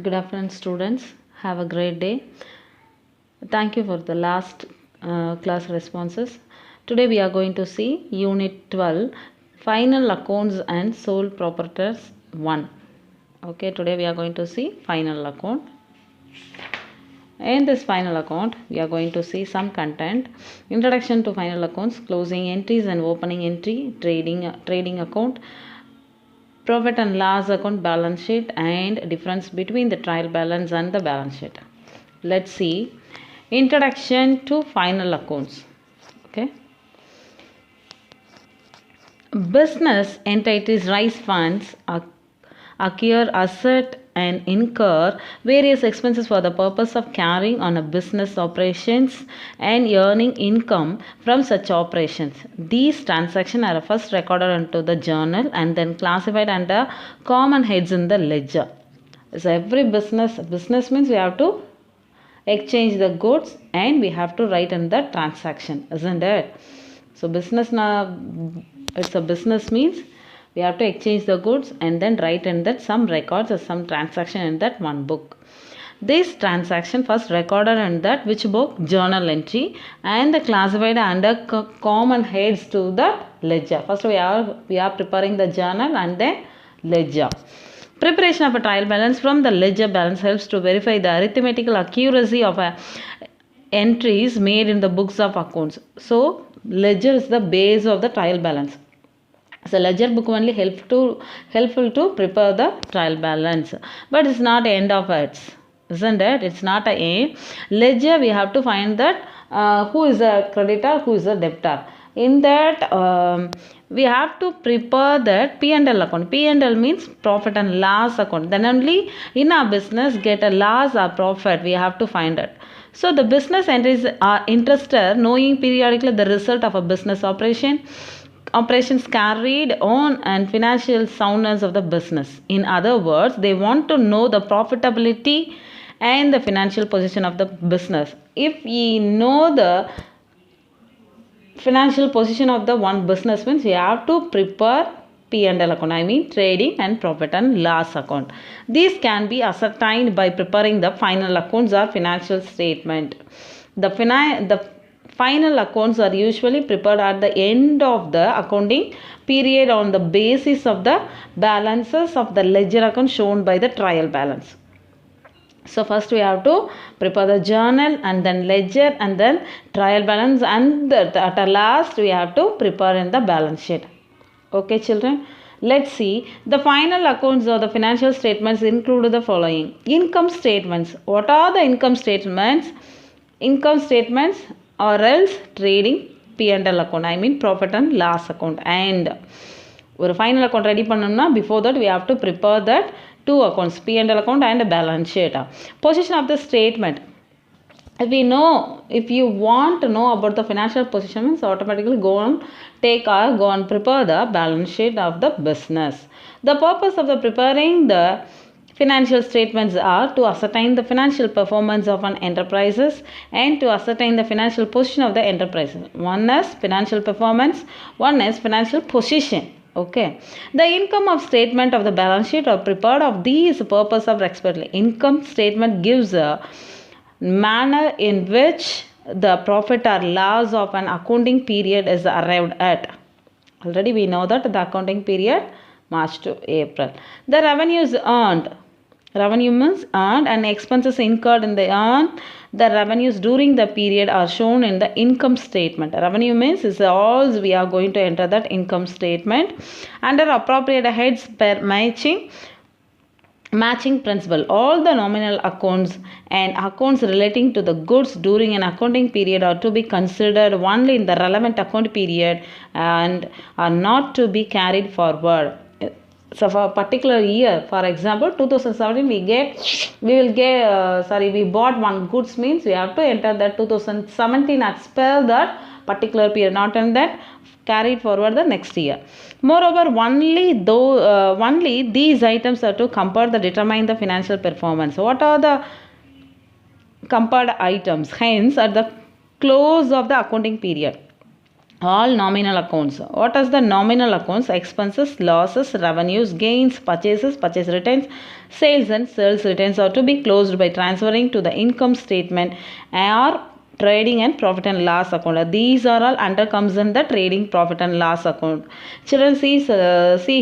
Good afternoon, students. Have a great day. Thank you for the last class responses. Today we are going to see Unit 12, Final Accounts and Sole Proprietors 1. Okay, today we are going to see Final Account. In this final account, we are going to see some content. Introduction to final accounts, closing entries and opening entry, trading account, profit and loss account, balance sheet, and difference between the trial balance and the balance sheet. Let's see. Introduction to final accounts. Okay. Business entities raise funds, acquire asset, and incur various expenses for the purpose of carrying on a business operations and earning income from such operations. These transactions are first recorded into the journal and then classified under common heads in the ledger. So every business means we have to exchange the goods and we have to write in the transaction, isn't it? So business now, it's a business means we have to exchange the goods and then write in that some records or some transaction in that one book. This transaction first recorded in that which book? Journal entry, and classified under common heads to the ledger. First we are preparing the journal and then ledger. Preparation of a trial balance from the ledger balance helps to verify the arithmetical accuracy of entries made in the books of accounts. So ledger is the base of the trial balance. So ledger book only helpful to prepare the trial balance, but it's not the end of it, isn't it? It's not a aim. Ledger we have to find that who is a creditor, who is a debtor. In that we have to prepare that P&L account. P&L means profit and loss account. Then only in our business get a loss or profit we have to find it. So the business entities are interested knowing periodically the result of a business operations carried on and financial soundness of the business. In other words, they want to know the profitability and the financial position of the business. If we know the financial position of the one business means we have to prepare P&L account, I mean trading and profit and loss account. These can be ascertained by preparing the final accounts or financial statement. The final accounts are usually prepared at the end of the accounting period on the basis of the balances of the ledger account shown by the trial balance. So first we have to prepare the journal and then ledger and then trial balance, and at the last we have to prepare in the balance sheet. Okay children, let's see. The final accounts or the financial statements include the following. Income statements. What are the income statements? Income statements or else trading P&L account, I mean profit and loss account. And ஒரு final account ready பண்ணணும்னா before that we have to prepare that two accounts, P&L account and balance sheet. Position of the statement. If you want to know about the financial position means automatically go and prepare the balance sheet of the business. The purpose of the preparing the financial statements are to ascertain the financial performance of an enterprises and to ascertain the financial position of the enterprise. One is financial performance, one is financial position. Okay. The income of statement of the balance sheet are prepared of these purpose of expertly. Income statement gives a manner in which the profit or loss of an accounting period is arrived at. Already we know that the accounting period March to April. The revenue is earned. Revenue means earned and expenses incurred in the earned. The revenues during the period are shown in the income statement. Revenue means is all we are going to enter that income statement under appropriate heads per matching principle. All the nominal accounts and accounts relating to the goods during an accounting period are to be considered only in the relevant account period and are not to be carried forward. So for a particular year, for example 2017 we bought one goods means we have to enter that 2017 as per that particular period, not in that carried forward the next year. Moreover, only these items are to compare the determine the financial performance. What are the compared items? Hence, at the close of the accounting period, All nominal accounts. What is the nominal accounts? Expenses, losses, revenues, gains, purchases, purchase returns, sales and sales returns are to be closed by transferring to the income statement or trading and profit and loss account. These are all under comes in the trading profit and loss account. Children, see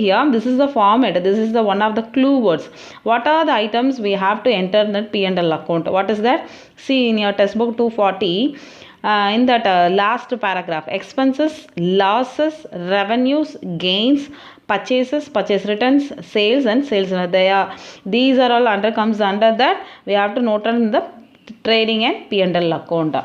here, this is the format. This is the one of the clue words. What are the items we have to enter in the P&L account? What is that? See in your textbook 240. In that last paragraph, expenses, losses, revenues, gains, purchases, purchase returns, sales and sales. These are all under comes under that. We have to note on the trading and P&L account.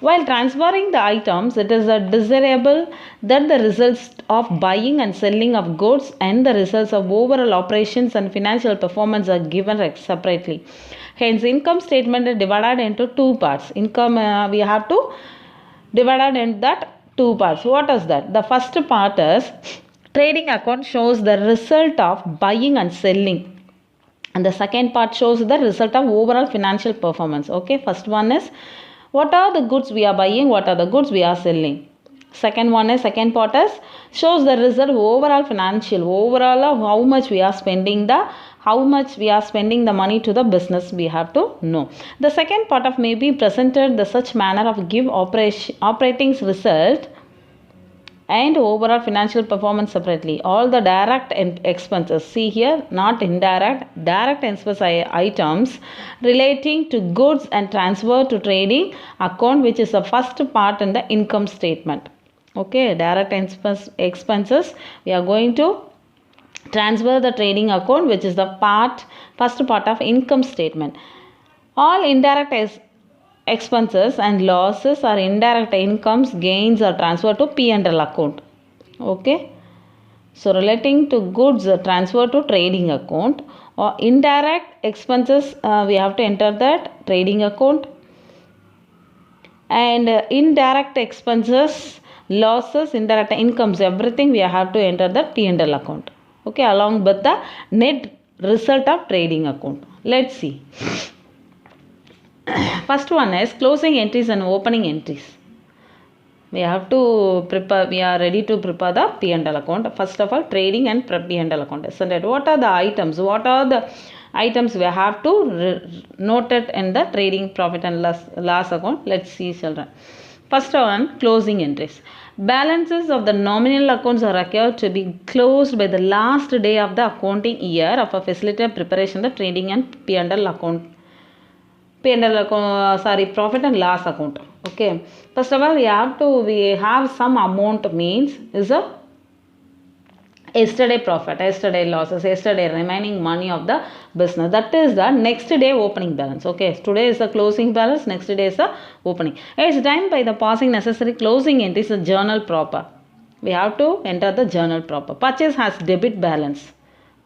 While transferring the items, it is desirable that the results of buying and selling of goods and the results of overall operations and financial performance are given separately. Hence, income statement is divided into two parts. Income, we have to divide in that two parts. What is that? The first part is trading account shows the result of buying and selling. And the second part shows the result of overall financial performance. Okay, first one is what are the goods we are buying, what are the goods we are selling. Second part is shows the result of overall financial, overall of how much we are spending the money to the business we have to know. The second part of may be presented the such manner of give operating result and overall financial performance separately. All the direct expenses, see here, not indirect, direct expense items relating to goods and transfer to trading account, which is the first part in the income statement. Okay, direct expenses we are going to transfer the trading account, which is the first part of income statement. All indirect expenses and losses or indirect incomes, gains are transferred to P&L account. Okay, so relating to goods transfer to trading account, or indirect expenses we have to enter that trading account, and indirect expenses, losses, indirect incomes, everything we have to enter the P&L account. Okay, along with the net result of trading account. Let's see. First one is closing entries and opening entries. We have to prepare, we are ready to prepare the P&L account. First of all, trading and P&L account. Isn't it? What are the items? What are the items we have to note it in the trading profit and loss account? Let's see, children. First one, closing entries. Balances of the nominal accounts are required to be closed by the last day of the accounting year of a facilitated preparation of the trading and P&L account. Profit and loss account. Okay, first of all, we have some amount, means is a yesterday profit, yesterday losses, yesterday remaining money of the business. That is the next day opening balance. Okay, today is the closing balance, next day is the opening. It's done by the passing necessary closing entries in journal proper. We have to enter the journal proper. Purchase has debit balance.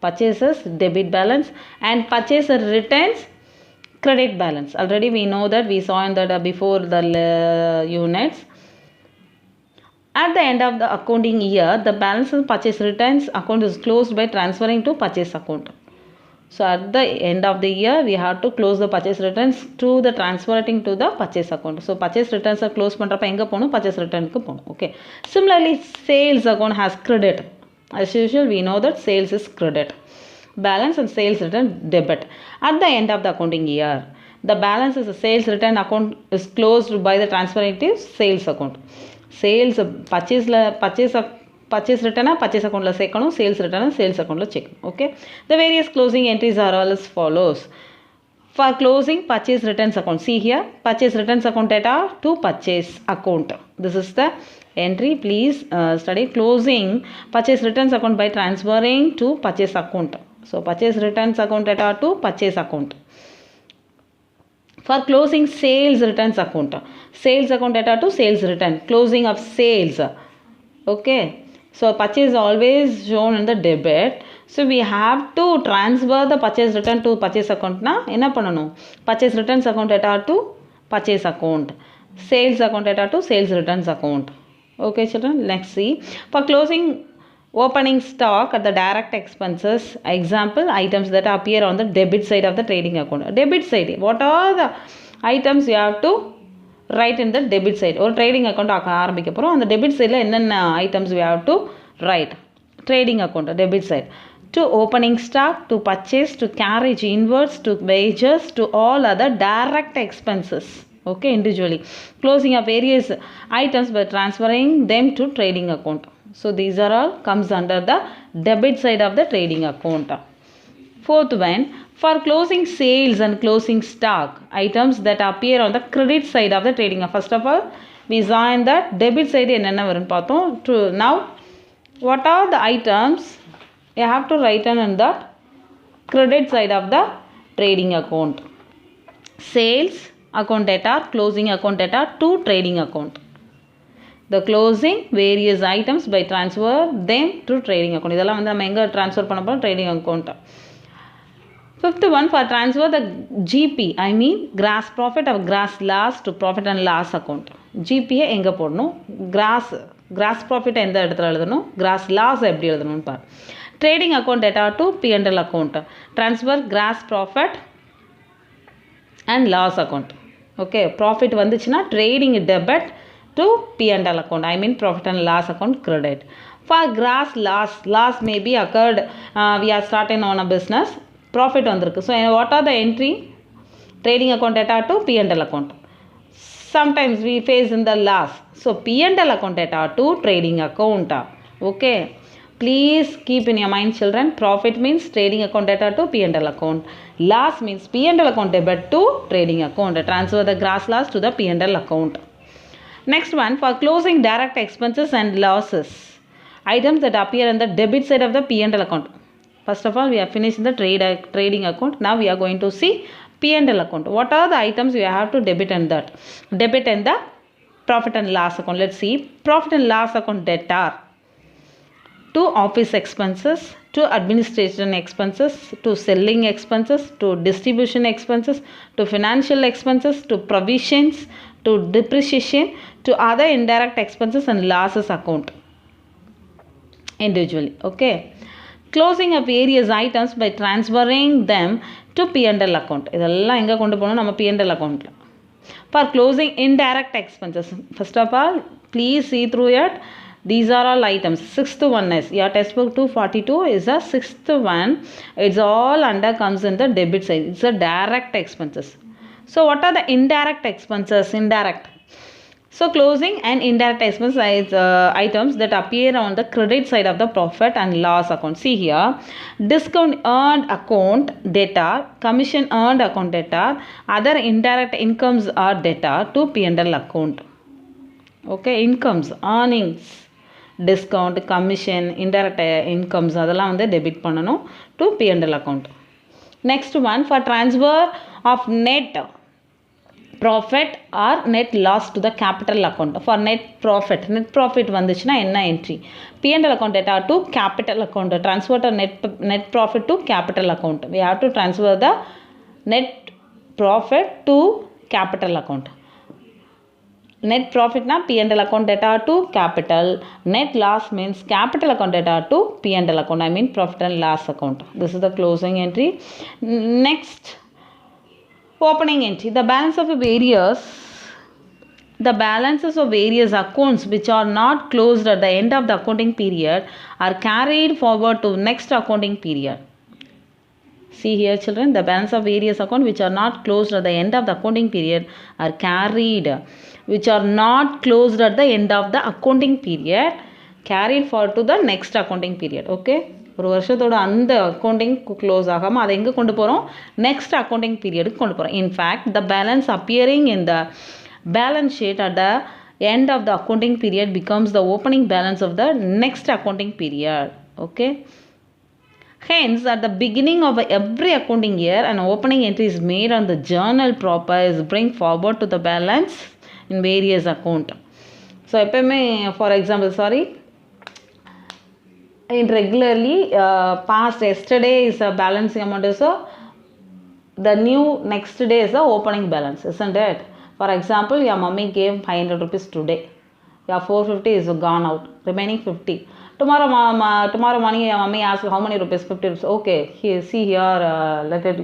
Purchases debit balance, and purchase returns credit balance. Already we know that, we saw in the before the units. At the end of the accounting year, the balance of purchase returns account is closed by transferring to purchase account. So at the end of the year, we have to close the purchase returns to the transferring to the purchase account. So purchase returns are closed பண்றப்ப எங்க போணும், purchase return க்கு போணும். Okay. Similarly, sales account has credit. As usual, we know that sales is credit. Balance and sales return debit. At the end of the accounting year, the balance is a sales return account is closed by the transferring to sales account. Sales purchase return purchase account la sekkanum, sales return sales account la check. Okay, the various closing entries are all as follows. For closing purchase returns account, see here, purchase returns account data to purchase account. This is the entry. Please study closing purchase returns account by transferring to purchase account. So purchase returns account data to purchase account. For closing sales returns account data to sales return, closing of sales. Okay, so purchase is always shown in the debit. So we have to transfer the purchase return to purchase account. Na enna pananum, purchase returns account data to purchase account, sales account data to sales returns account. Okay children, let's see. For closing opening stock at the direct expenses, example items that appear on the debit side of the trading account. Debit side, what are the items you have to write in the debit side. Or trading account ஆரம்பிக்க போகிறோம். அந்த debit sideல என்னென்ன items we have to write. Trading account, debit side. To opening stock, to purchase, to carriage inwards, to wages, to all other direct expenses. Okay, individually. Closing of various items by transferring them to trading account. So these are all comes under the debit side of the trading account. Fourth one, for closing sales and closing stock, items that appear on the credit side of the trading. First of all, we saw in that debit side என்னென்ன வரும்னு பார்த்தோம். To now, what are the items you have to write on in the credit side of the trading account? Sales account data, closing account data to trading account. The closing various items by transfer them to trading account. இதெல்லாம் வந்து நம்ம எங்கே transfer பண்ண போகிறோம்? trading account. Fifth one, for transfer the GP, I mean gross profit or gross loss to profit and loss account. GP எங்கே போடணும்? gross profit எந்த இடத்துல எழுதணும்? gross loss எப்படி எழுதணும்னு பாரு. Trading account data to P&L account. Transfer gross profit and loss account. Okay, profit வந்துச்சுன்னா trading debit to P&L account. I mean profit and loss account credit. For gross loss may be occurred, we are starting on a business. Profit வந்திருக்கு. So what are the entry? Trading account data to P&L account. Sometimes we face in the loss. So P&L account data to trading account. Okay. Please keep in your mind, children. Profit means trading account data to P&L account. Loss means P&L account debit to trading account. Transfer the gross loss to the P&L account. Next one, for closing direct expenses and losses, items that appear in the debit side of the P&L account. First of all, we have finished the trading account. Now we are going to see P&L account. What are the items we have to debit in that? Debit in the profit and loss account. Let's see. Profit and loss account debtor to office expenses, to administration expenses, to selling expenses, to distribution expenses, to financial expenses, to provisions, to depreciation, to other indirect expenses and losses account individually. Okay. Closing of various items by transferring them to P&L account. இதெல்லாம் எங்கே கொண்டு போகணும்? நம்ம P&L accountல. For closing indirect expenses, first of all, please see through it. These are all items. Sixth one is, your textbook 242 is the sixth one. It's all under comes in the debit side. It's a direct expenses. So what are the indirect expenses? Indirect. So closing and indirect expense items that appear on the credit side of the profit and loss account. See here, discount earned account data, commission earned account data, other indirect incomes are data to P&L account. Okay, incomes, earnings, discount, commission, indirect incomes அதெல்லாம் வந்து debit பண்ணணும் to P&L account. Next one, for transfer of net profit or net loss to the capital account. For net profit வந்துச்சுன்னா என்ன entry? P&L account data to capital account. Transfer the net profit to capital account. We have to transfer the net profit to capital account. Net profit na P&L account data to capital. Net loss means capital account data to P&L account. I mean profit and loss account. This is the closing entry. Next, opening entry. The balances of various accounts which are not closed at the end of the accounting period are carried forward to next accounting period. See here, children, the balance of various accounts which are not closed at the end of the accounting period are carried, which are not closed at the end of the accounting period, carried forward to the next accounting period. Okay. ஒரு வருஷத்தோட அந்த accounting close ஆகாமல் அதை எங்கே கொண்டு போகிறோம்? Next accounting பீரியடுக்கு கொண்டு போகிறோம். In fact the balance appearing in the balance sheet at the end of the accounting period becomes the opening balance of the next accounting period. Okay. Hence, at the beginning of every accounting year, an opening entry is made on the journal proper is bring forward to the balance in various account. So, எப்பவுமே for example, in regularly past yesterday is a balancing amount, so the new next day is the opening balance, isn't it? For example, your mummy gave 500 rupees today. Your 450 is gone out. Remaining 50. Tomorrow morning, your mummy asks how many rupees? 50 rupees. Okay, here, see here, let it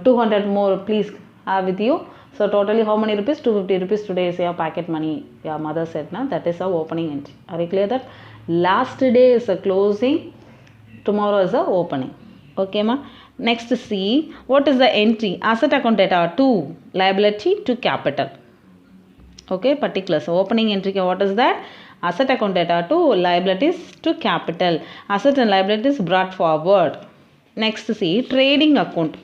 200 more, please with you. So totally how many rupees? 250 rupees today is your packet money. Your mother said, na, that is our opening entry. Are you clear that? Last day is a closing, tomorrow is a opening. Okay, ma. Next, see what is the entry? Asset account data to liability to capital. Okay, particulars. So opening entry, what is that? Asset account data to liabilities to capital. Asset and liabilities brought forward. Next, see trading account.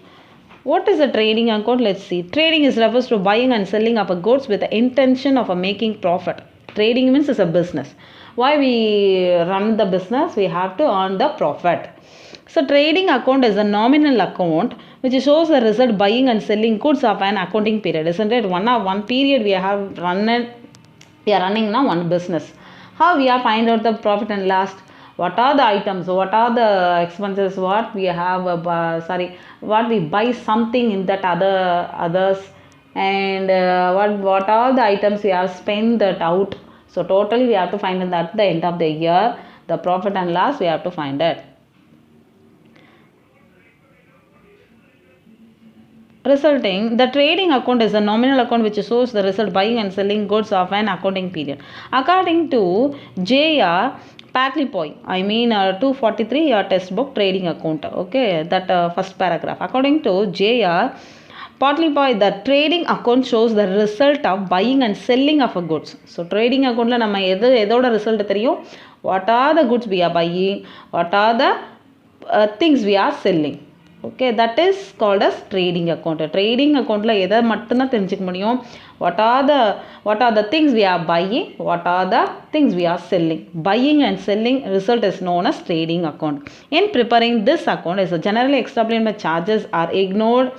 What is a trading account? Let's see. Trading is refers to buying and selling of a goods with the intention of making profit. Trading means it's a business. Why we run the business? We have to earn the profit. So trading account is a nominal account which shows the result buying and selling goods of an accounting period. Isn't it? One period we are running now one business. How we are find out the profit and loss? What are the items? What are the expenses? What we have? What we buy something in that others, and what are the items we have spent that out? So totally we have to find that at the end of the year the profit and loss we have to find it. Resulting, the trading account is a nominal account which shows the result buying and selling goods of an accounting period. According to J.R. Patlipoy, 243 your textbook trading account. Okay, that first paragraph. According to J.R. Patlipoy, the trading account shows the result of buying and selling of a goods. So trading account la nama edoda result theriyum. What are the goods we are buying? What are the things we are selling? Okay, that is called as trading account. Trading account la edha mattum da therinjikka mudiyum. What are the things we are buying? What are the things we are selling? Buying and selling result is known as trading account. In preparing this account is generally explained by charges are ignored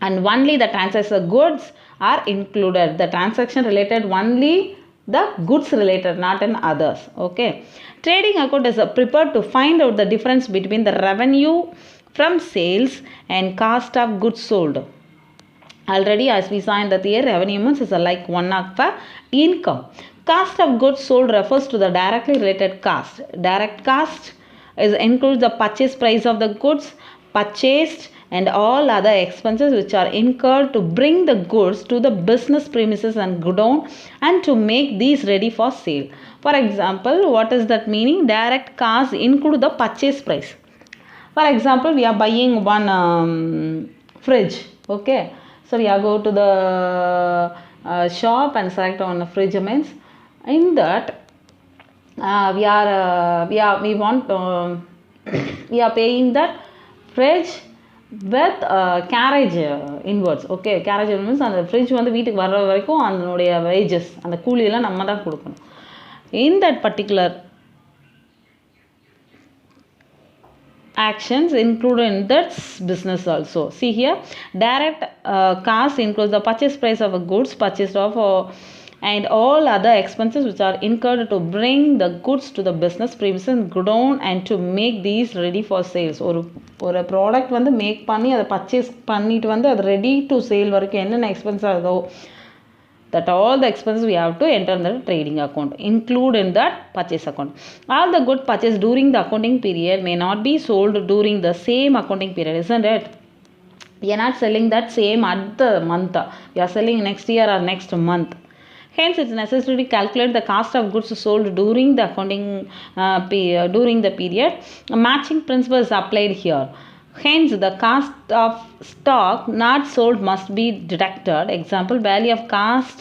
and only the transaction goods are included. The transaction related only the goods related, not in others. Okay, trading account is prepared to find out the difference between the revenue from sales and cost of goods sold. Already as we saw in the theory, revenue means is like one of the income. Cost of goods sold refers to the directly related cost. Direct cost is includes the purchase price of the goods purchased and all other expenses which are incurred to bring the goods to the business premises and godown and to make these ready for sale. For example, what is that meaning? Direct cost include the purchase price. For example, we are buying one fridge. Okay, so we are go to the shop and select one fridge means in that we are paying that fridge with carriage inwards. Okay, carriage means அந்த fridge வந்து வீட்டுக்கு வர்ற வரைக்கும் அதனுடைய wages அந்த கூலி எல்லாம் நம்ம தான் கொடுக்கணும். In that particular actions included in that business also. See here, direct cost includes the purchase price of a goods purchased of and all other expenses which are incurred to bring the goods to the business premises and godown and to make these ready for sales. ஒரு product வந்து make பண்ணி அதை purchase பண்ணிட்டு வந்து அது ready to sale வரைக்கும் என்னென்ன expense ஆகுதோ that all the expenses we have to enter in the trading account, include in that purchase account. All the goods purchased during the accounting period may not be sold during the same accounting period, isn't it? We are not selling that same at the month. We are selling next year or next month. Hence, it's necessary to calculate the cost of goods sold during the accounting during the period. A matching principle is applied here. Hence, the cost of stock not sold must be deducted. Example, value of cost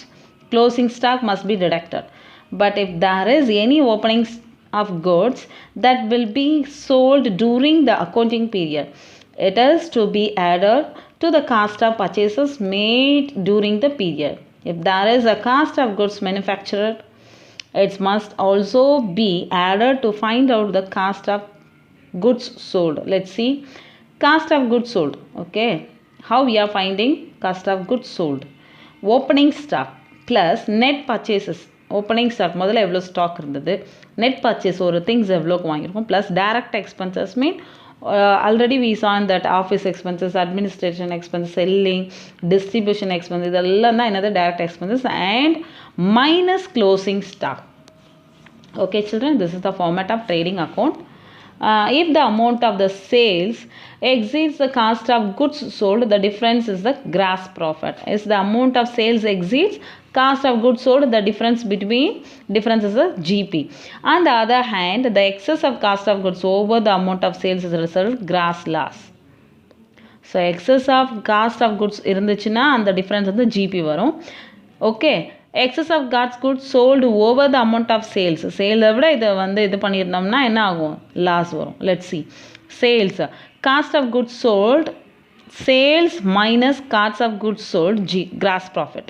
closing stock must be deducted. But if there is any opening of goods that will be sold during the accounting period, it is to be added to the cost of purchases made during the period. If there is a cost of goods manufactured, it must also be added to find out the cost of goods sold. Let's see. Cost of goods sold. Okay, how we are finding cost of goods sold? Opening stock plus net purchases. Opening stock முதல்ல எவ்வளோ stock இருந்தது, net purchase ஒரு things எவ்வளோக்கு வாங்கியிருக்கோம், plus direct expenses mean already we saw in that office expenses, administration expense, selling, distribution expenses, இதெல்லாம் தான் என்னது direct expenses and minus closing stock. Okay children, this is the format of trading account. If the amount of the sales exceeds the cost of goods sold, the difference is the gross profit. If the amount of sales exceeds cost of goods sold, the difference is the GP. On the other hand, the excess of cost of goods over the amount of sales is result gross loss. So excess of cost of goods இருந்துச்சுன்னா அந்த difference வந்து GP வரும். Okay, excess of goods sold over the amount of sales, சேலை விட இதை வந்து இது பண்ணியிருந்தோம்னா என்ன ஆகும், லாஸ் வரும். Let's see. Sales, cost of goods sold, sales minus cost of goods sold, gross profit.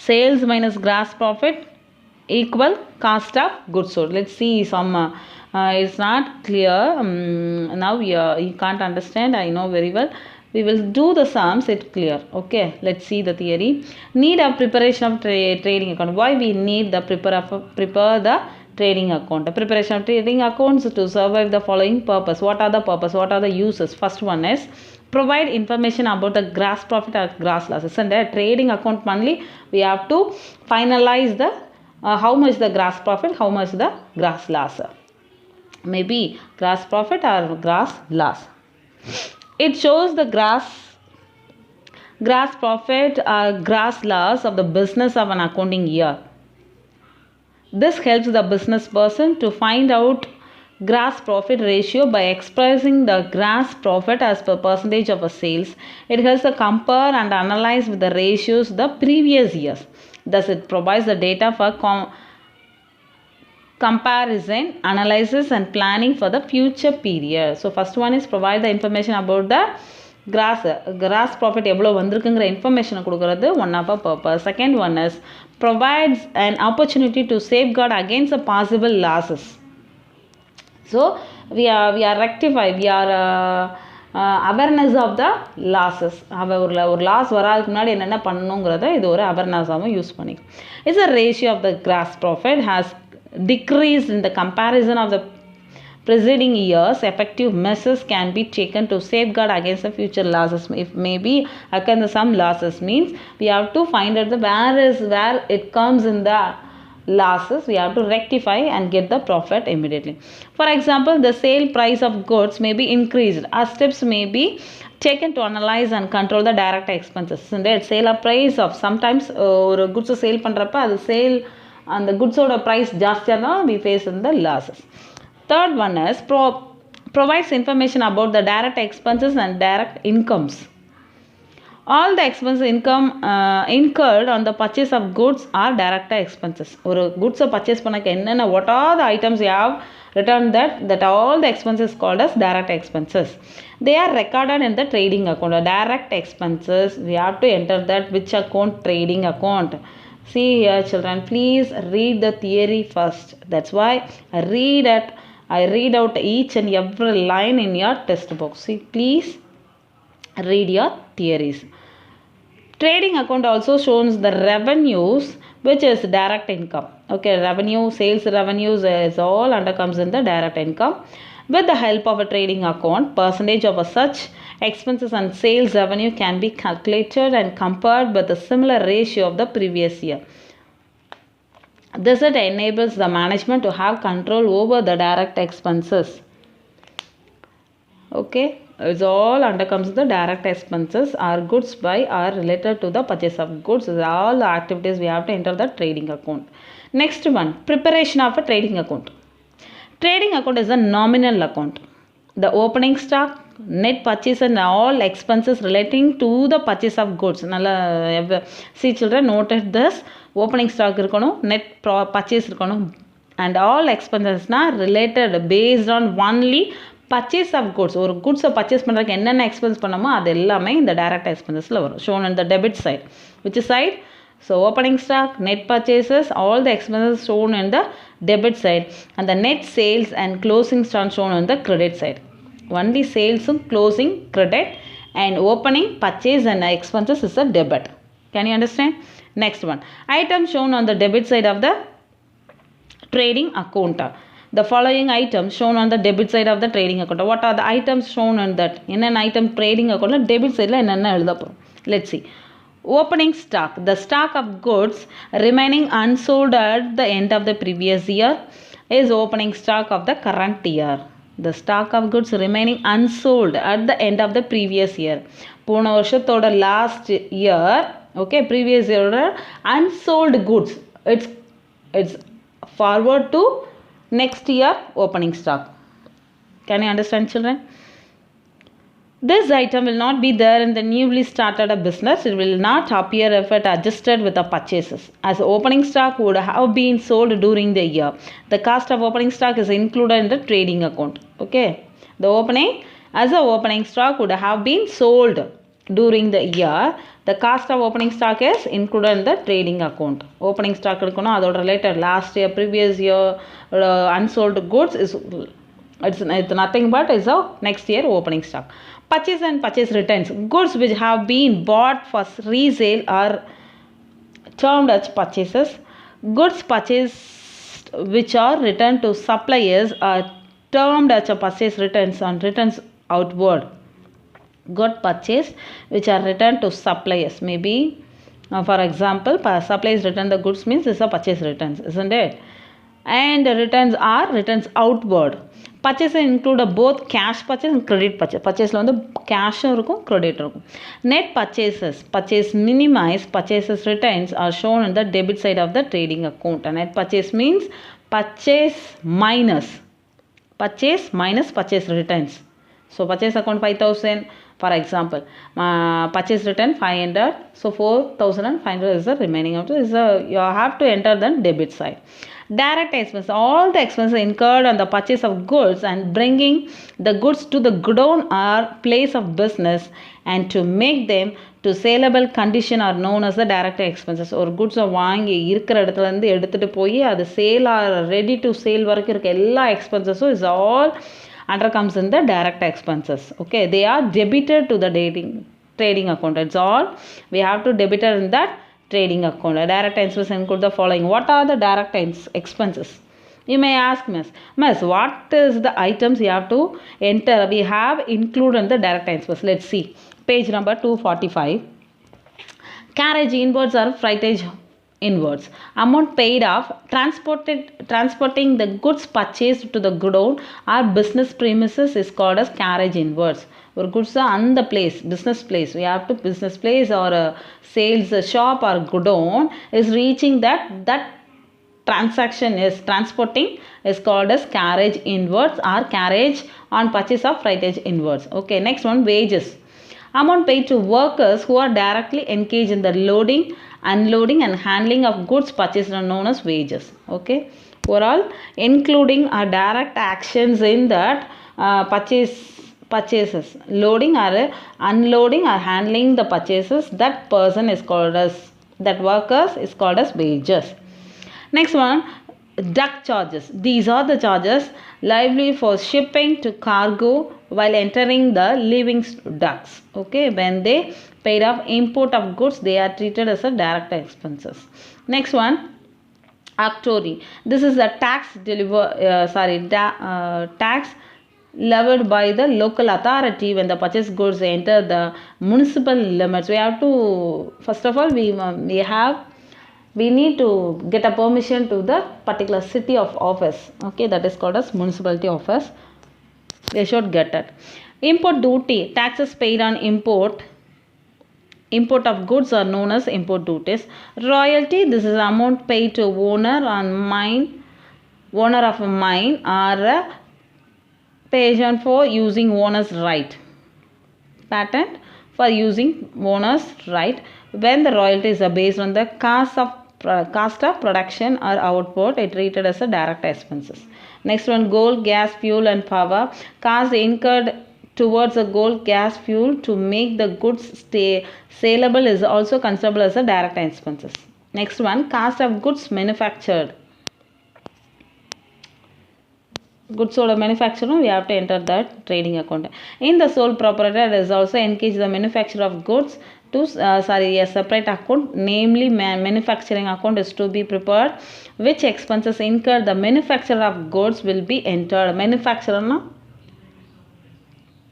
Sales minus gross profit equal cost of goods sold. Let's see some it's not clear now. You can't understand, I know very well. We will do the sums, it's clear. Okay, let's see the theory. Need of preparation of trading account. Why we need the prepare the trading account? The preparation of trading accounts to survive the following purpose. What are the purpose? What are the uses? First one is provide information about the gross profit or gross losses. And the trading account only we have to finalize the how much the gross profit, how much the gross loss. Maybe gross profit or gross loss. It shows the gross profit or gross loss of the business of an accounting year. This helps the business person to find out gross profit ratio by expressing the gross profit as per percentage of a sales. It helps to compare and analyze with the ratios the previous years. Thus, it provides the data for comparison, analysis and planning for the future period. So first one is provide the information about the gross profit எவ்வளோ வந்திருக்குங்கிற இன்ஃபர்மேஷனை கொடுக்கறது one of a purpose. Second one is provides an opportunity to safeguard against the possible losses. So we are rectify, we are awareness of the losses. ஒரு loss வராதுக்கு முன்னாடி என்னென்ன பண்ணணுங்கிறத இது ஒரு அவேர்னஸாகவும் use பண்ணி. It's a ratio of the gross profit has decreased in the comparison of the preceding years. Effective measures can be taken to safeguard against the future losses. If maybe occur some losses, means we have to find out where it comes in the losses, we have to rectify and get the profit immediately. For example, the sale price of goods may be increased. Our steps may be taken to analyze and control the direct expenses. And the sale price of sometimes ஒரு goods sale பண்றப்ப அது sale and the goods oda price ஜாஸ்தியா இருந்தா we face in the losses. Third one is provides information about the direct expenses and direct incomes. All the expenses income incurred on the purchase of goods are direct expenses. ஒரு goods purchase பண்ணக்க என்னென்ன what are the items you have written that all the expenses called as direct expenses. They are recorded in the trading account. Direct expenses we have to enter that which account, trading account. See here children, please read the theory first. That's why I read out each and every line in your test book. See, please read your theories. Trading account also shows the revenues, which is direct income. Okay, revenue, sales revenues is all under comes in the direct income. With the help of a trading account, percentage of such expenses and sales revenue can be calculated and compared with a similar ratio of the previous year. This enables the management to have control over the direct expenses. Okay, it's all under comes the direct expenses are goods by are related to the purchase of goods. All the activities we have to enter the trading account. Next one, preparation of a trading account. Trading account is a nominal account. The opening stock, net purchase and all expenses relating to the purchase of goods. See children, noted this. Opening stock இருக்கணும், net purchase இருக்கணும், and all expenses related based on only purchase of goods. ஒரு goods purchase பண்ணுறதுக்கு என்னென்ன expense பண்ணமோ அது எல்லாமே இந்த direct expensesல வரும். Shown on the debit side. Which side? So opening stock, net purchases, all the expenses shown in the debit side, and the net sales and closing stock shown on the credit side. Only sales and closing credit, and opening, purchase and expenses is a debit. Can you understand? Next one, items shown on the debit side of the trading account. The following items shown on the debit side of the trading account. What are the items shown on that? In an item trading account, debit side la enna eludha porom. Let's see. Opening stock, the stock of goods remaining unsold at the end of the previous year. is opening stock of the current year. The stock of goods remaining unsold at the end of the previous year. போன வருஷத்தோட last year, okay, previous year unsold goods. It's forward to next year opening stock. Can you understand, children? This item will not be there in the newly started a business. It will not appear if it adjusted with the purchases, as opening stock would have been sold during the year. The cost of opening stock is included in the trading account. Okay, the opening stock would have been sold during the year. The cost of opening stock is included in the trading account. Opening stock இருக்கணும், அதோட related last year, previous year unsold goods is it's nothing but is a next year opening stock. Purchase and purchase returns. Goods which have been bought for resale are termed as purchases. Goods purchased which are returned to suppliers are termed as a purchase returns and returns outward. Goods purchased which are returned to suppliers. Maybe, for example, suppliers return the goods means it's a purchase returns, isn't it? And the returns are returns outward. Purchase include both cash purchase and credit purchase. Purchaseல வந்து கேஷும் இருக்கும், credit இருக்கும். Net purchases, purchase minimize, purchases returns are shown on the debit side of the trading account. And net purchase means purchase minus purchase returns. So purchase account 5,000, for example, purchase return 500, so 4,500 is the remaining of this. You have to enter the debit side. Direct expense, all the expenses incurred on the purchase of goods and bringing the goods to the godown or place of business and to make them to saleable condition are known as the direct expenses. ஒரு goods-ஐ வாங்கி இருக்கிற இடத்துலேருந்து எடுத்துகிட்டு போய் அது sale ready to sale வரைக்கும் இருக்க எல்லா எக்ஸ்பென்சஸும் is all under comes in the direct expenses. Okay, they are debited to the trading account. It's all we have to debit in that trading account. Direct expenses include the following. What are the direct expenses? You may ask, Miss, what is the items you have to enter? We have included in the direct expenses. Let's see. Page number 245. Carriage inwards or freightage inwards. Amount paid off transporting the goods purchased to the godown or business premises is called as carriage inwards. Or goods on the place, business place, we have to business place or a sales shop or godown is reaching that transaction is transporting is called as carriage inwards or carriage on purchase of freightage inwards. Okay, next one, wages. Amount paid to workers who are directly engaged in the loading, unloading and handling of goods purchased are known as wages. Okay, overall including our direct actions in that purchases, loading or unloading or handling the purchases, that person is called as, that workers is called as wages. Next one, duct charges. These are the charges liable for shipping to cargo while entering the leaving ducts. Okay, when they paid off import of goods, they are treated as a direct expenses. Next one, octroi. This is a tax tax levied by the local authority when the purchased goods enter the municipal limits. We have to, first of all, we need to get a permission to the particular city of office. Okay, that is called as municipality office. They should get it. Import duty, taxes paid on import of goods are known as import duties. Royalty, this is amount paid to owner of a mine or a patent for using owner's right. Patent for using owner's right. When the royalties are based on the cost of production or output, it treated as a direct expenses. Next one, coal, gas, fuel and power. Cost incurred towards a coal, gas, fuel to make the goods saleable is also considered as a direct expenses. Next one, cost of goods manufactured. Goods sold manufacturing, we have to enter that trading account. In the sole proprietor is also engaged the manufacturer of goods to a separate account, namely manufacturing account is to be prepared. Which expenses incurred the manufacturer of goods will be entered. Manufacturer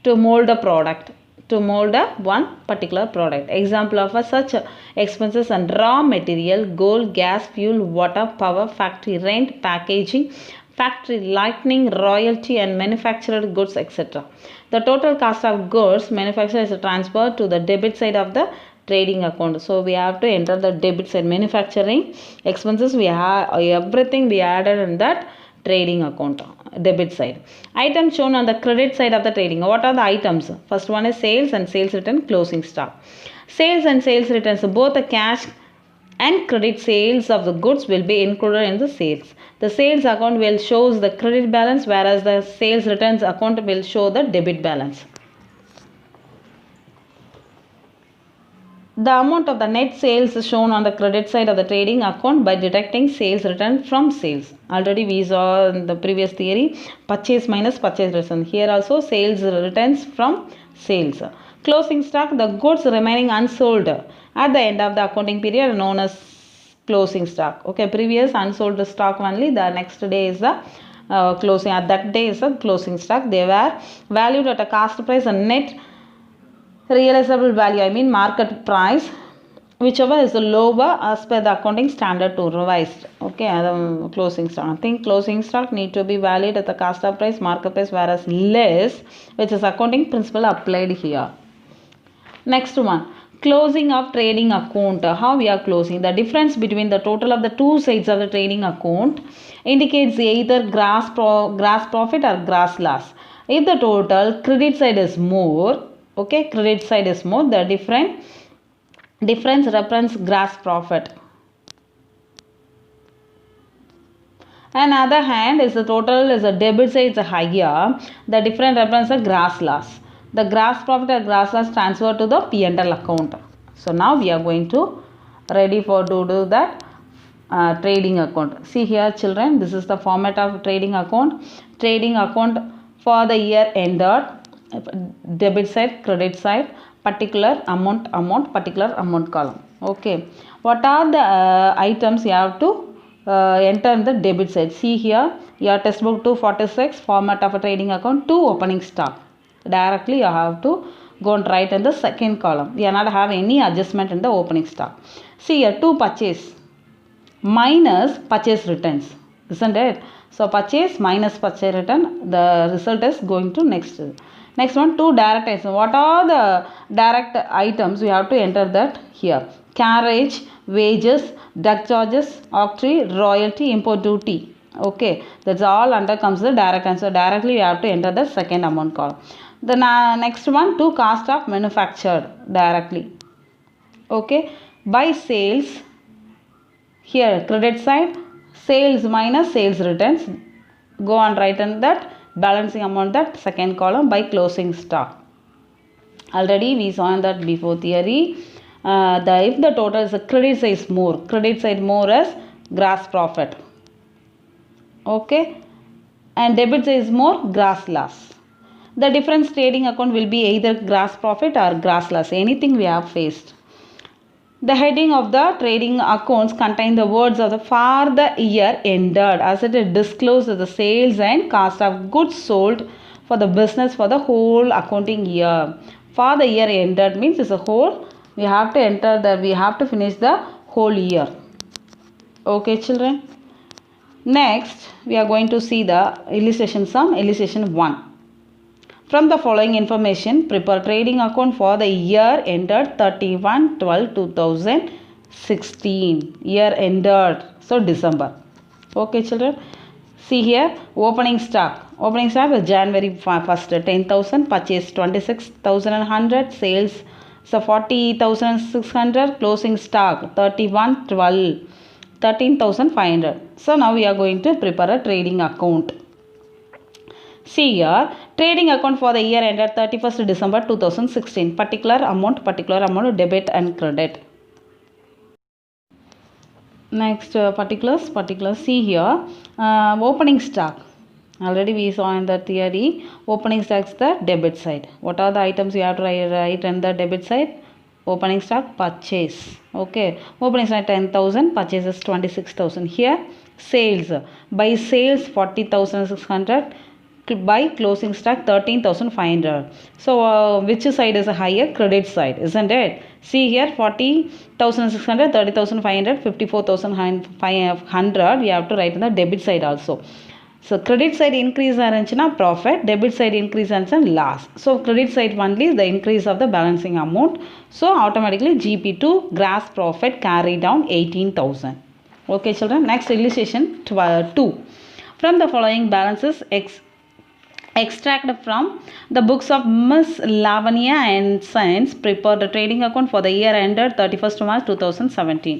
to mold a product, to mold one particular product. Example of such expenses and raw material, coal, gas, fuel, water, power, factory rent, packaging, factory, lighting, royalty and manufactured goods, etc. The total cost of goods manufactured is transferred to the debit side of the trading account. So we have to enter the debit side. Manufacturing expenses, we have everything we added in that trading account, debit side. Items shown on the credit side of the trading. What are the items? First one is sales and sales return, closing stock. Sales and sales returns, both the cash and credit sales of the goods will be included in the sales. The sales account will show the credit balance, whereas the sales returns account will show the debit balance. The amount of the net sales is shown on the credit side of the trading account by deducting sales return from sales. Already we saw in the previous theory, purchase minus purchase return. Here also sales returns from sales. Closing stock, the goods remaining unsold at the end of the accounting period known as closing stock. Okay, previous unsold stock only, the next day is the closing, at that day is the closing stock. They were valued at a cost price and net realizable value, I mean market price, whichever is the lower as per the accounting standard to revised. Okay, the closing stock. I think closing stock need to be valued at the cost of price, market price, whereas less, which is accounting principle applied here. Next one, closing of trading account. How we are closing? The difference between the total of the two sides of the trading account indicates either gross profit or gross loss. If the total credit side is more, okay, credit side is more, the difference represents gross profit. On other hand, is the total is a debit side is higher, the difference represents a gross loss. The gross profit or gross loss transferred to the P&L account. So now we are going to ready for to do that trading account. See here children, this is the format of trading account. Trading account for the year ended, debit side, credit side, particular amount, particular amount column. Okay, what are the items you have to enter in the debit side? See here, your textbook 246, format of a trading account, 2 opening stock. Directly you have to go and write in the second column. We are not have any adjustment in the opening stock. See here, 2 purchase minus purchase returns, isn't it? So purchase minus purchase return, the result is going to next. Next one, 2 direct items. What are the direct items? We have to enter that here. Carriage, wages, drug charges, octroi, royalty, import duty. Okay, that's all under comes the direct answer. Directly you have to enter the second amount column. The next one, 2 cost of manufactured directly. Okay, by sales, here credit side, sales minus sales returns, go and write in that balancing amount, that second column by closing stock. Already we saw in that before theory, if the total is a credit side more as gross profit. Okay, and debit side is more gross loss. The difference trading account will be either gross profit or gross loss, anything we have faced. The heading of the trading accounts contain the words of the for the year ended, as it discloses the sales and cost of goods sold for the business for the whole accounting year. For the year ended means it's a whole, we have to enter the, we have to finish the whole year. Okay children. Next we are going to see the illustration sum, illustration 1. From the following information, prepare trading account for the year ended 31/12/2016. Year ended, so December. Okay children. See here, opening stock. Opening stock is January 1st, 10,000, purchase 26,100, sales so 40,600, closing stock 31/12, 13,500. So now we are going to prepare a trading account. See here, trading account for the year ended 31st December 2016. Particular amount, debit and credit. Next particulars. See here, opening stock. Already we saw in the theory, opening stock is the debit side. What are the items you have to write in the debit side? Opening stock, purchase. Okay, opening stock 10,000, purchases 26,000. Here, sales. By sales 40,600. By closing stock 13,500. So which side is a higher? Credit side, isn't it? See here, 40,600, 30,500, 54,500. We have to write in the debit side also. So credit side increase ஆயிருந்துச்சுன்னா profit, debit side increase ஆயிருந்துச்சுன்னா loss. So credit side only the increase of the balancing amount. So automatically GP2 gross profit carry down 18,000. Okay children, next illustration 2. From the following balances extracted from the books of Miss Lavanya and Sons prepared a trading account for the year ended 31st March 2017.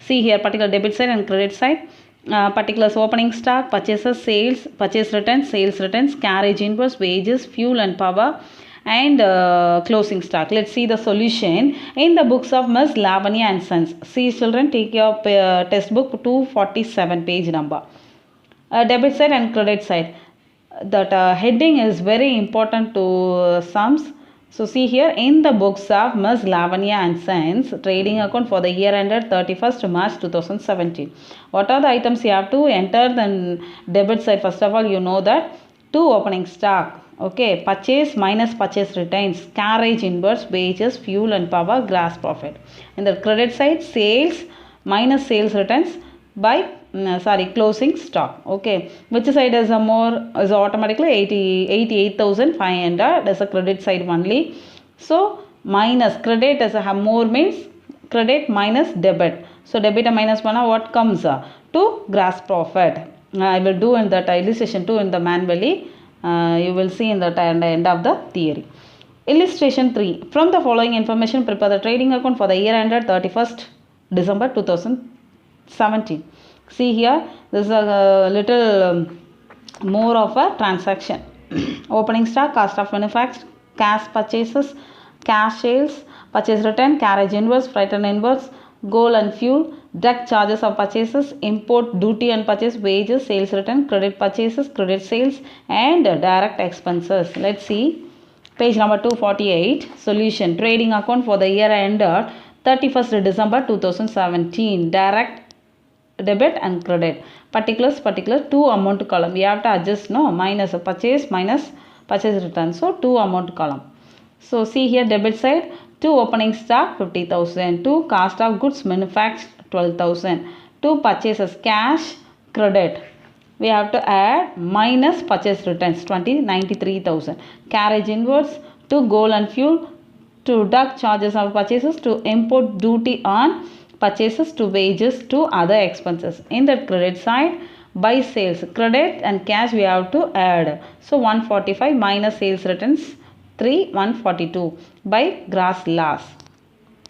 See here particular debit side and credit side. Particulars: opening stock, purchases, sales, purchase returns, sales returns, carriage invoice, wages, fuel and power, and closing stock. Let's see the solution in the books of Miss Lavanya and Sons. See children, take your textbook 247 page number. Debit side and credit side. That heading is very important to sums. So see here in the books of Ms. Lavanya and Sons trading account for the year ended 31st March 2017. What are the items you have to enter the debit side? First of all, you know that 2 opening stock. Okay, purchase minus purchase returns, carriage invoice, wages, fuel and power, gross profit. In the credit side, sales minus sales returns by closing stock. Okay, which side is a more is automatically 88,500 as a credit side only. So minus credit as a more means credit minus debit. So debit minus 1 what comes to gross profit. I will do in that illustration 2 in the manually. You will see in the end of the theory. Illustration 3. From the following information prepare the trading account for the year ended 31st December 2017. See here, this is a little more of a transaction. Opening stock, cost of manufacture, cash purchases, cash sales, purchase return, carriage invoice, freight and invoice, gold and fuel, direct charges of purchases, import duty and purchase, wages, sales return, credit purchases, credit sales, and direct expenses. Let's see page number 248. Solution: trading account for the year ended 31st December 2017. Direct debit and credit. Particular 2 amount column. We have to adjust minus purchase minus purchase return. So 2 amount column. So see here debit side 2 opening stock 50,000, 2 cost of goods manufactured 12,000, 2 purchases cash credit. We have to add minus purchase returns 93,000. Carriage invoice to gold and fuel, to deduct charges of purchases, to import duty on purchases, to wages, to other expenses. In the credit side, by sales, credit and cash we have to add. So 145 minus sales returns 142 by gross loss.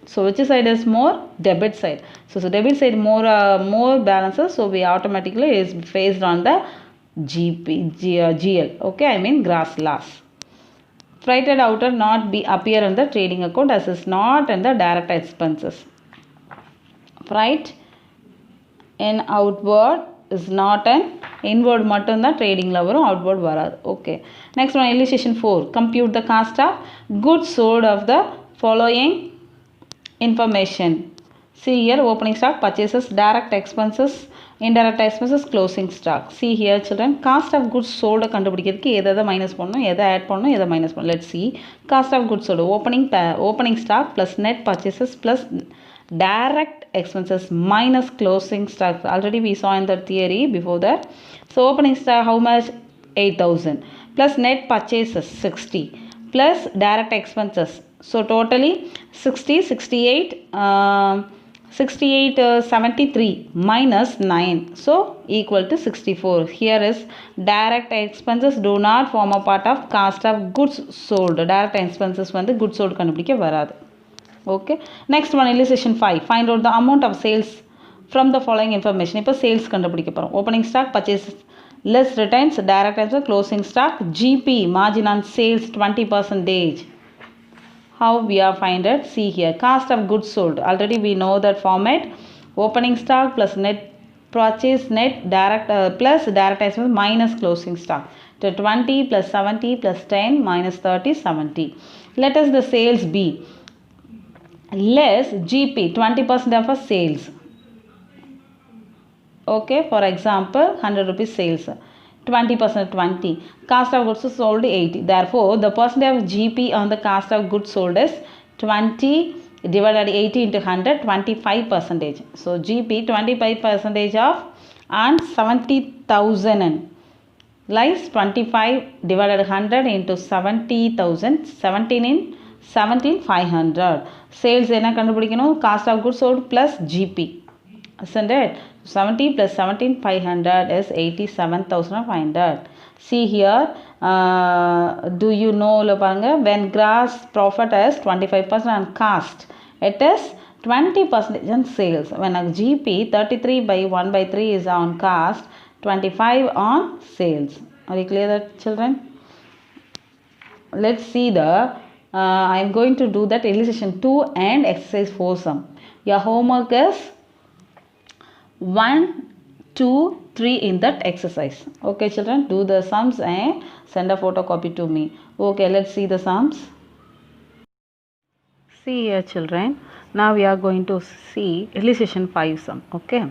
So which side is more? Debit side. So debit side more balances. So we automatically is based on the GL. Okay, I mean gross loss. Freighted outer not be appear in the trading account as is not in the direct expenses. Freight in outward is not an inward மட்டும் தான் tradingல வரும், outward வராது. Okay, next one illustration 4. Compute the cost of goods sold of the following information. See here opening stock, purchases, direct expenses, indirect expenses, closing stock. See here children, cost of goods sold கண்டுபிடிக்கிறதுக்கு எதை minus பண்ணணும், எதை add பண்ணணும், எதை minus பண்ணணும். Let's see. Cost of goods sold, opening stock plus net purchases plus direct expenses minus closing stock. Already we saw in the theory before that. So opening stock how much? 8,000 plus net purchases 60 plus direct expenses. So totally 60, 68, 73 minus 9. So equal to 64. Here is direct expenses do not form a part of cost of goods sold. Direct expenses வந்து goods sold கண்டுபிடிக்க வராது. Okay, next one illustration 5. Find out the amount of sales from the following information. இப்போ sales கண்டுபிடிக்க போறோம். Opening stock, purchases, less returns, direct expenses, closing stock, GP margin on sales 20%. How we are find it? See here, cost of goods sold. Already we know that format. Opening stock plus net purchase net direct plus direct expenses minus closing stock. So 20 plus 70 plus 10 minus 30 70. Let us the sales be. Less GP 20% of a sales. Okay, for example 100 rupees sales, 20% 20, cost of goods sold 80. Therefore the percentage of GP on the cost of goods sold is 20 divided 80 into 100, 25%. So GP 25% of and 70,000 lies 25 divided 100 into 70,000, 17 in 17,500. Sales என்ன கண்டுபிடிக்கணும்? Cost of goods sold plus GP. Isn't it? 70 plus 17,500 is 87,500. See here, do you know when gross profit is 25% on cost, it is 20% on sales. When a GP 33 by 1 by 3 is on cost, 25 on sales. Are you clear that, children? Let's see the I am going to do that illustration 2 and exercise 4 sum. Your homework is 1, 2, 3 in that exercise. Okay, children, do the sums and send a photocopy to me. Okay, let's see the sums. See here, children. Now we are going to see illustration 5 sum. Okay,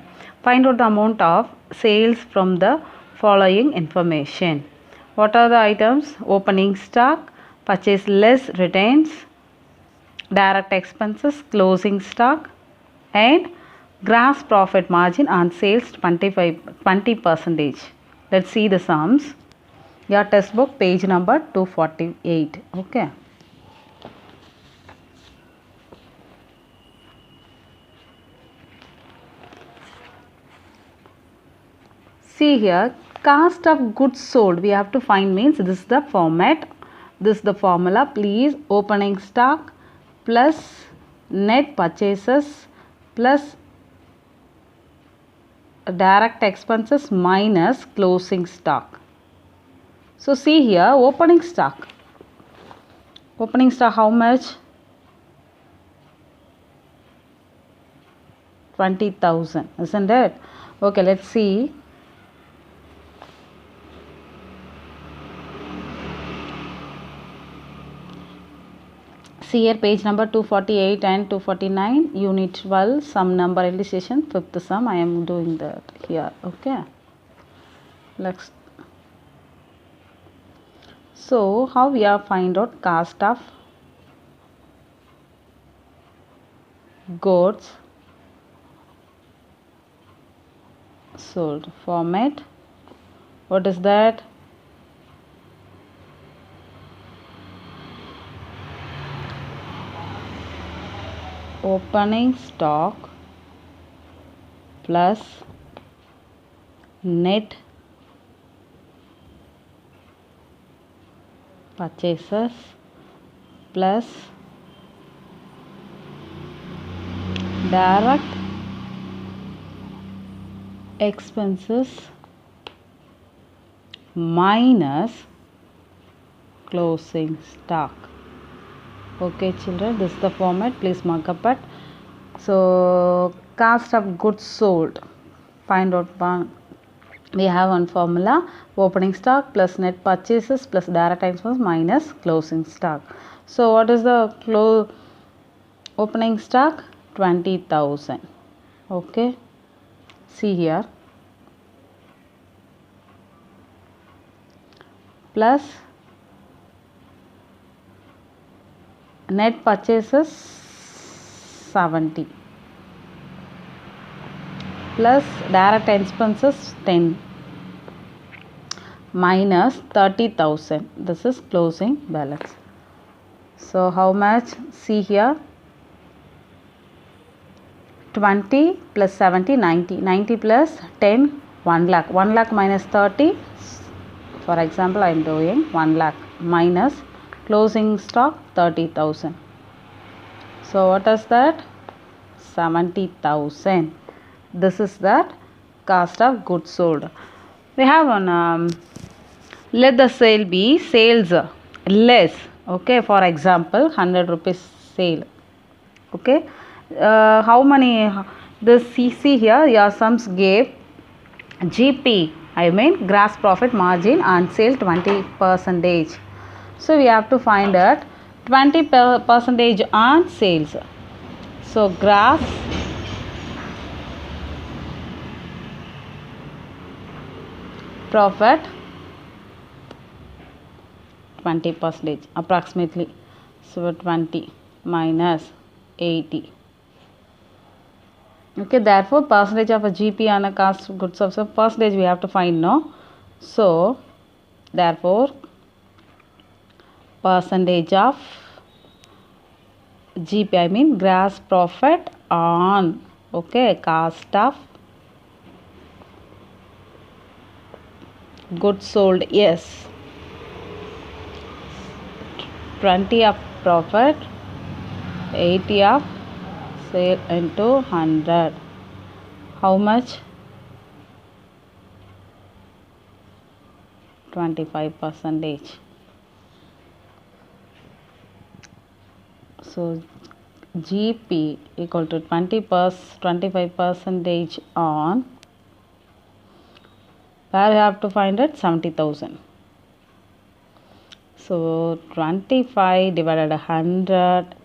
find out the amount of sales from the following information. What are the items? Opening stock, purchase less retains, direct expenses, closing stock, and gross profit margin on sales 20%. Let's see the sums. Your textbook page number 248. Okay. See here, cost of goods sold we have to find means this is the format, this is the formula. Please, opening stock plus net purchases plus direct expenses minus closing stock. So see here, opening stock how much? 20,000, isn't it? Okay, let's see. See here, page number 248 and 249, unit 12, sum number illustration, 5th sum. I am doing that here. Okay, let's. So how we are find out cost of goods sold? Format, what is that? Opening stock plus net purchases plus direct expenses minus closing stock. Okay, children, this is the format. Please mark up it. So cost of goods sold, find out one. We have one formula, opening stock plus net purchases plus direct expenses minus closing stock. So what is the opening stock? 20,000. Okay, see here, plus net purchases 70 plus direct expenses 10 minus 30,000. This is closing balance. So how much? See here, 20 plus 70, 90. 90 plus 10, 1 lakh. 1 lakh minus 30. For example, I am doing 1 lakh minus closing stock 30,000. So what is that? 70,000. This is that cost of goods sold. We have one. Let the sale be sales less. Okay, for example, 100 rupees sale. Okay, how many? This CC here, your sums gave GP. I mean gross profit margin on sale 20%. So we have to find that 20% on sales. So gross profit 20% approximately. So 20 minus 80. Okay, therefore percentage of a GP on a cost of goods of percentage we have to find, no? So Therefore, percentage of GP, I mean gross profit on, okay, cost of goods sold. Yes, 20 of profit, 80 of sale into 100. How much? 25%. So GP equal to 25% on, where you have to find it, 70,000. So 25 divided 100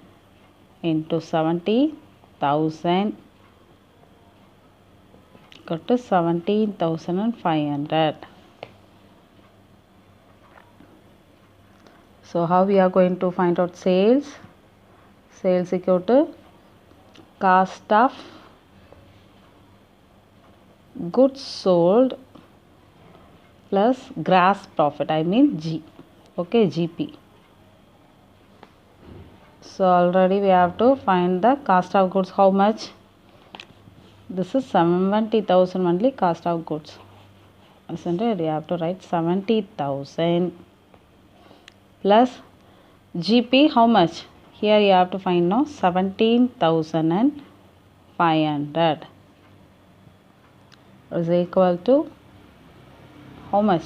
into 70,000 equal to 17,500. So how we are going to find out sales? Sales equal to cost of goods sold plus gross profit, I mean G, okay, GP. So already we have to find the cost of goods. How much? This is 70,000 only cost of goods, isn't it? You have to write 70,000 plus GP. How much? Here you have to find now 17,500 is equal to how much?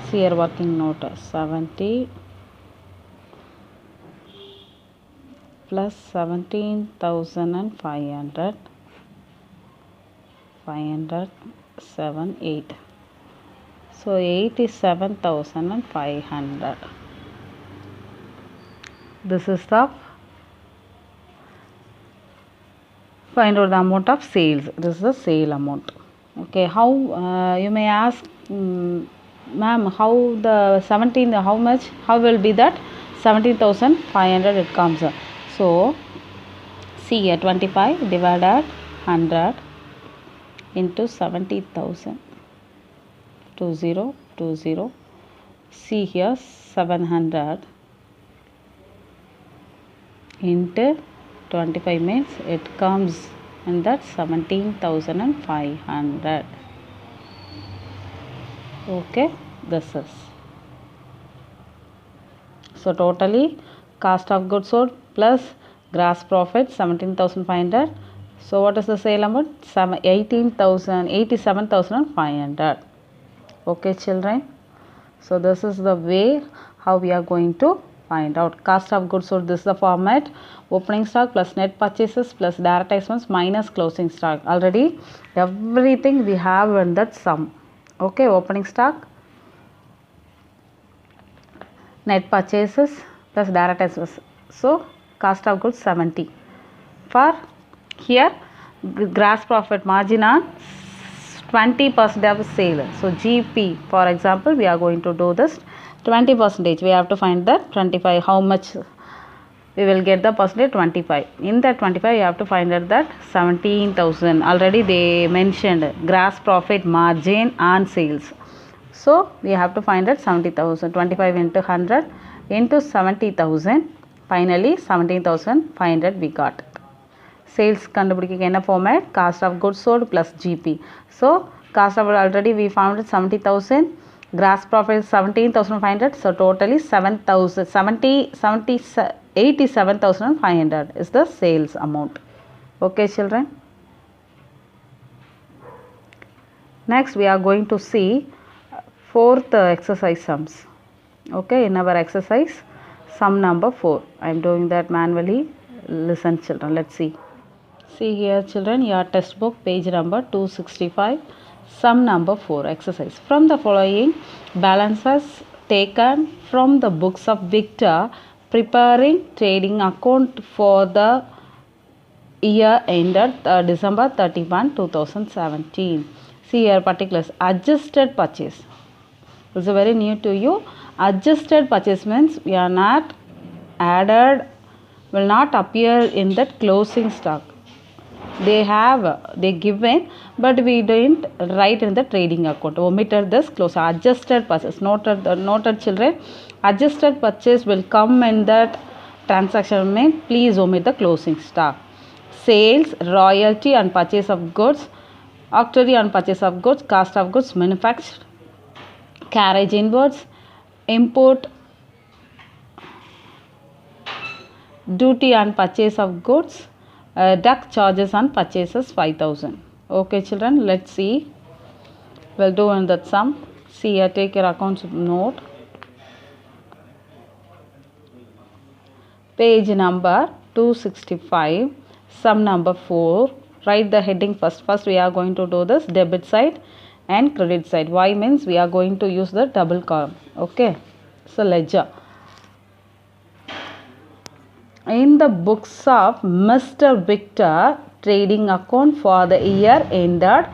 See your working note, 70 plus 17,500, 500, 7, 8. So 87,500. This is the find out the amount of sales. This is the sale amount. Okay, how you may ask, ma'am, how the 17, how much, how will be that 17,500 it comes? So see here, 25 divided 100 into 70,000, 2020. See here, 700 into 25 means it comes in that 17,500. Okay, this is. So totally cost of goods sold plus gross profit 17,500. So what is the sale amount? 87,500. Okay, children. So this is the way how we are going to find out cost of goods sold. This is the format: opening stock plus net purchases plus direct expense minus closing stock. Already everything we have in that sum. Okay, opening stock, net purchases plus direct expense. So cost of goods 70. For here gross profit margin on 20% of sale. So GP, for example, we are going to do this 20%. We have to find that 25. How much we will get the percentage? 25. In that 25 you have to find out that 17,000. Already they mentioned gross profit margin on sales. So we have to find out 70,000. 25 into 100 into 70,000. Finally 17,500 we got. Sales கண்டுபிடிக்க என்ன format? Cost of goods sold plus GP. So cost of already we found 70,000. Gross profit 17,500. So totally 87,500 is the sales amount. Okay, children. Next we are going to see fourth exercise sums. Okay, in our exercise sum number 4. I am doing that manually. Listen, children. Let's see. See here, children, your textbook page number 265, sum number 4, exercise. From the following balances taken from the books of Victor preparing trading account for the year ended December 31, 2017. See here particulars. Adjusted purchase. This is very new to you. Adjusted purchase means we are not added, will not appear in that closing stock. they given, but we didn't write in the trading account. Omitted this close. Adjusted purchase. Noted children. Adjusted purchase will come in that transaction mean. Please omit the closing stock. Sales, royalty and purchase of goods, octroi and purchase of goods, cost of goods manufactured, carriage inwards, import duty and purchase of goods, duct charges and purchases 5000. Okay children, let's see. We'll do in that sum. See here, take your accounts note. Page number 265, sum number 4. Write the heading first. First we are going to do this debit side and credit side. Why means we are going to use the double column. Okay. So ledger. In the books of Mr. Victor, trading account for the year ended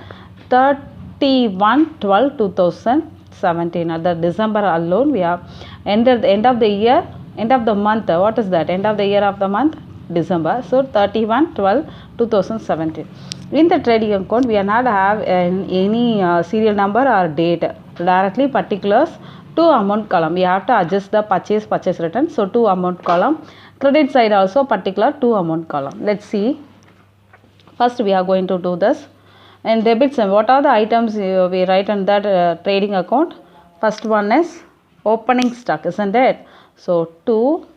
31/12/2017. At the December alone, we have ended the end of the year, end of the month. What is that? End of the year of the month? December. So 31/12/2017. In the trading account, we are not have any serial number or date. Directly particulars. To amount column. We have to adjust the purchase return. So to amount column. Credit side also particular to amount column. Let's see. First we are going to do this. And debit side. What are the items we write in that trading account? First one is opening stock, isn't it? So to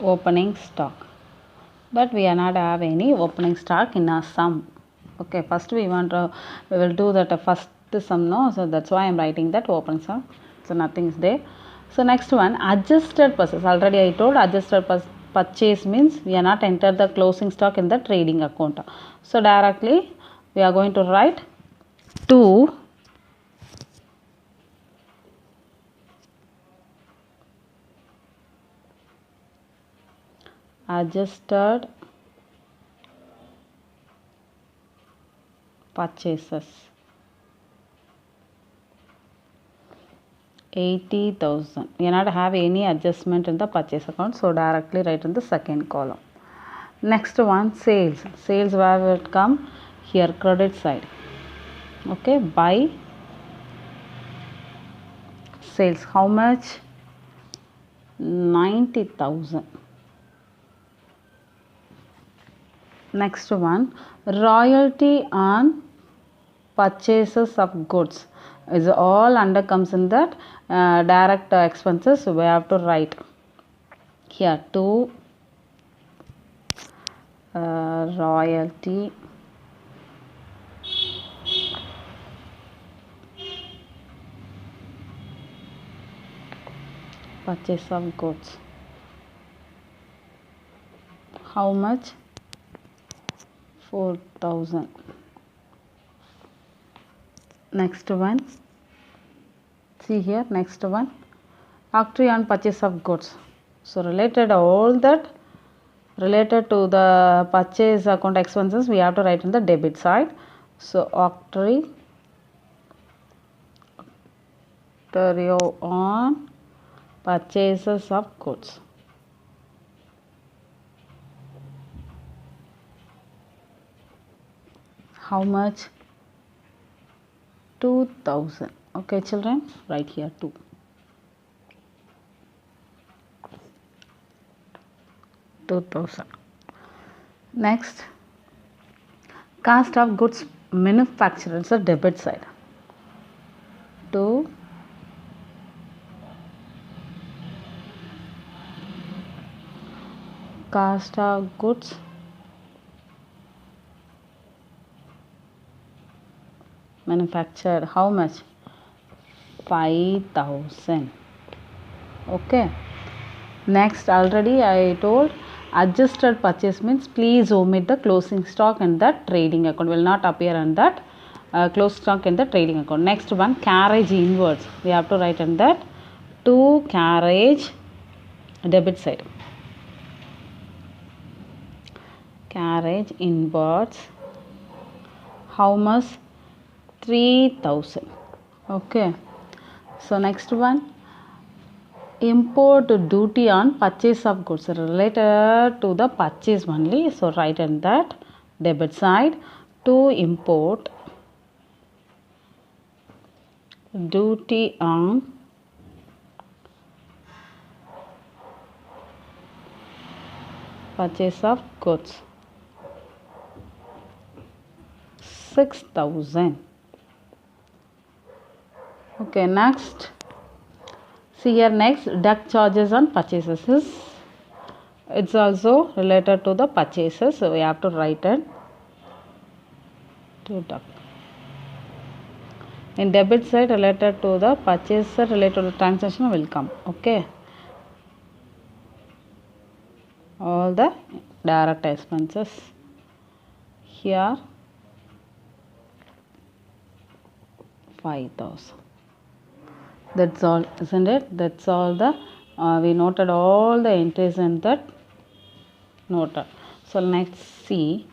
opening stock, but we are not have any opening stock in our sum. Okay, first we will do that first sum, no, so that's why I am writing that opening stock. So nothing is there. So next one, adjusted purchase. Already I told adjusted purchase means we are not enter the closing stock in the trading account. So directly we are going to write to adjusted purchases 80,000. We not have any adjustment in the purchase account, so directly write in the second column. Next one, sales. Sales where will it come? Here, credit side. Okay, buy sales. How much? 90,000. Next one, royalty on purchases of goods is all under comes in that direct expenses. So we have to write here to royalty purchase of goods. How much? 4,000. Next one, see here, next one, octroi on purchase of goods. So related all that related to the purchase account expenses, we have to write in the debit side. So octroi on purchases of goods. How much? 2,000. Okay children, right here 2. Next, cost of goods manufactured. It's a debit side. To cost of goods manufactured. How much? 5,000. Okay. Next, already I told adjusted purchase means please omit the closing stock in that trading account. Will not appear in that closed stock in the trading account. Next one, carriage inwards. We have to write in that to carriage debit side. carriage inwards. How much? 3,000. Okay. So next one, import duty on purchase of goods related to the purchase only. So write in that debit side to import duty on purchase of goods 6,000. Okay, next, see here, next deduct charges on purchases is, it's also related to the purchases, so we have to write it deduct. In debit side related to the purchase, related to the transaction will come. Okay, all the direct expenses here 5,000. That's all, isn't it? That's all the we noted all the entries in that noted. So next, see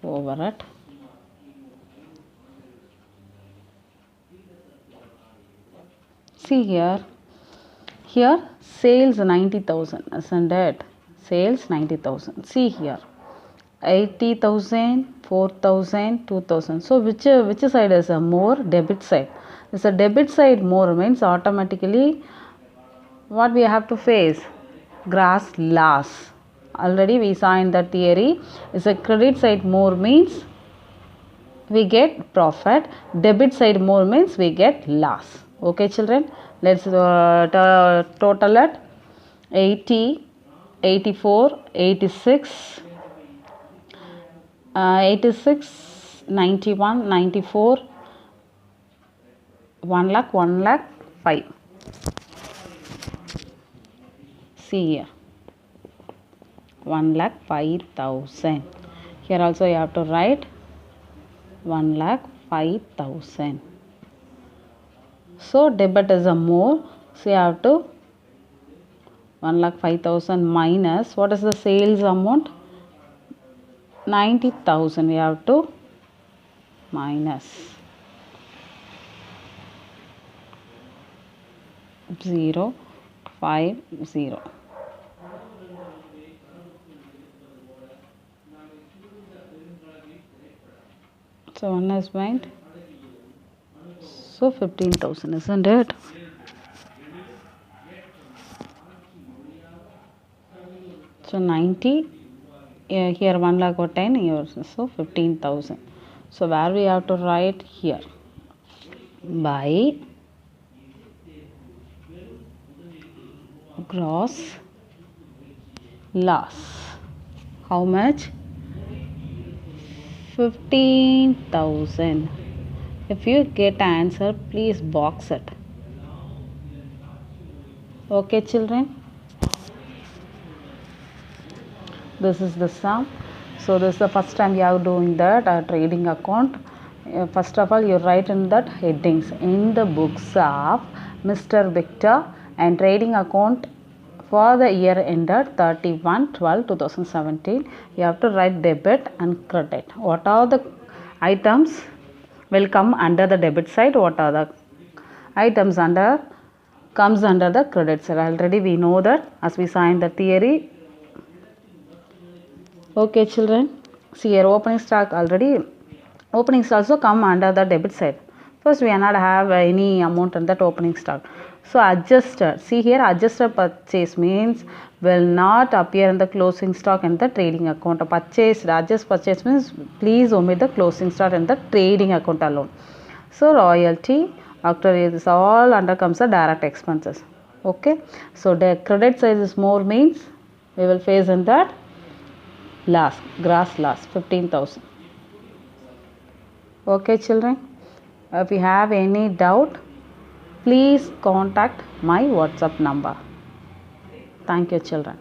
over it. See here, sales 90,000, isn't it? Sales 90,000. See here, 80,000, 4,000, 2,000. So which side is a more? Debit side. It's a debit side more means automatically what we have to face? Gross loss. Already we saw in that theory. It's a credit side more means we get profit. Debit side more means we get loss. Okay, children. Let's total it. 80, 84, 86. 86, 91, 94, 1 lakh, 1 lakh, 5. See here, 1 lakh 5,000. Here also you have to write 1 lakh 5,000. So debit is a more, so you have to 1 lakh 5,000 minus, what is the sales amount? 90,000, we have to minus 0, 5, 0. So one is went, so 15,000, isn't it? So 90. Here 1 lakh or 10 years, so 15,000. So where we have to write here by gross loss. How much? 15,000. If you get answer, please box it. Okay, children. This is the sum. So this is the first time you are doing that trading account. First of all, you write in that headings in the books of Mr. Victor and trading account for the year ended 31/12/2017. You have to write debit and credit. What are the items will come under the debit side? What are the items comes under the credit side? Already we know that as we saw in the theory. Okay, children, see here opening stock already. Opening stock also come under the debit side. First, we are not have any amount in that opening stock. So adjusted. See here, adjusted purchase means will not appear in the closing stock in the trading account. Adjust purchase means please omit the closing stock in the trading account alone. So royalty, after this all under comes the direct expenses. Okay. So the credit side is more means we will face in that loss, gross loss 15,000. Okay, children. If you have any doubt, please contact my WhatsApp number. Thank you, children.